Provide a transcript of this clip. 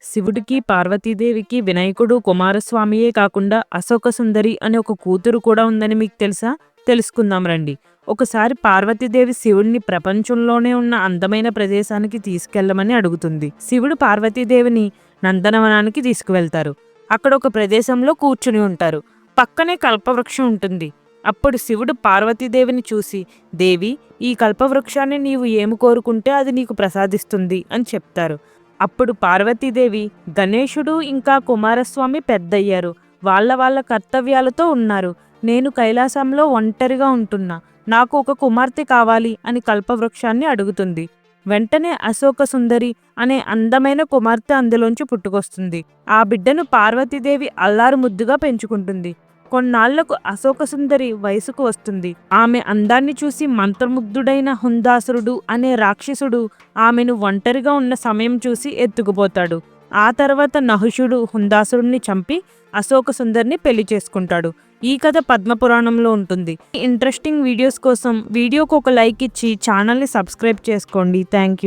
శివుడికి, పార్వతీదేవికి వినాయకుడు, కుమారస్వామియే కాకుండా అశోక సుందరి అనే ఒక కూతురు కూడా ఉందని మీకు తెలుసా? తెలుసుకుందాం రండి. ఒకసారి పార్వతీదేవి శివుడిని ప్రపంచంలోనే ఉన్న అందమైన ప్రదేశానికి తీసుకెళ్లమని అడుగుతుంది. శివుడు పార్వతీదేవిని నందనవనానికి తీసుకువెళ్తారు. అక్కడ ఒక ప్రదేశంలో కూర్చుని ఉంటారు. పక్కనే కల్పవృక్షం ఉంటుంది. అప్పుడు శివుడు పార్వతీదేవిని చూసి, దేవి, ఈ కల్పవృక్షాన్ని నీవు ఏమి కోరుకుంటే అది నీకు ప్రసాదిస్తుంది అని చెప్తారు. అప్పుడు పార్వతీదేవి, గణేశుడు ఇంకా కుమారస్వామి పెద్దయ్యారు. వాళ్ళ కర్తవ్యాలతో ఉన్నారు. నేను కైలాసంలో ఒంటరిగా ఉంటున్నా. నాకు ఒక కుమార్తె కావాలి అని కల్పవృక్షాన్ని అడుగుతుంది. వెంటనే అశోక సుందరి అనే అందమైన కుమార్తె అందులోంచి పుట్టుకొస్తుంది. ఆ బిడ్డను పార్వతీదేవి అల్లారు ముద్దుగా పెంచుకుంటుంది. కొన్నాళ్లకు అశోక సుందరి వయసుకు వస్తుంది. ఆమె అందాన్ని చూసి మంత్రముగ్ధుడైన హుందాసురుడు అనే రాక్షసుడు ఆమెను ఒంటరిగా ఉన్న సమయం చూసి ఎత్తుకుపోతాడు. ఆ తర్వాత నహుషుడు హుందాసురుడిని చంపి అశోక సుందరిని పెళ్లి చేసుకుంటాడు. ఈ కథ పద్మపురాణంలో ఉంటుంది. ఇంట్రెస్టింగ్ వీడియోస్ కోసం వీడియోకి ఒక లైక్ ఇచ్చి ఛానల్ని సబ్స్క్రైబ్ చేసుకోండి. Thank you.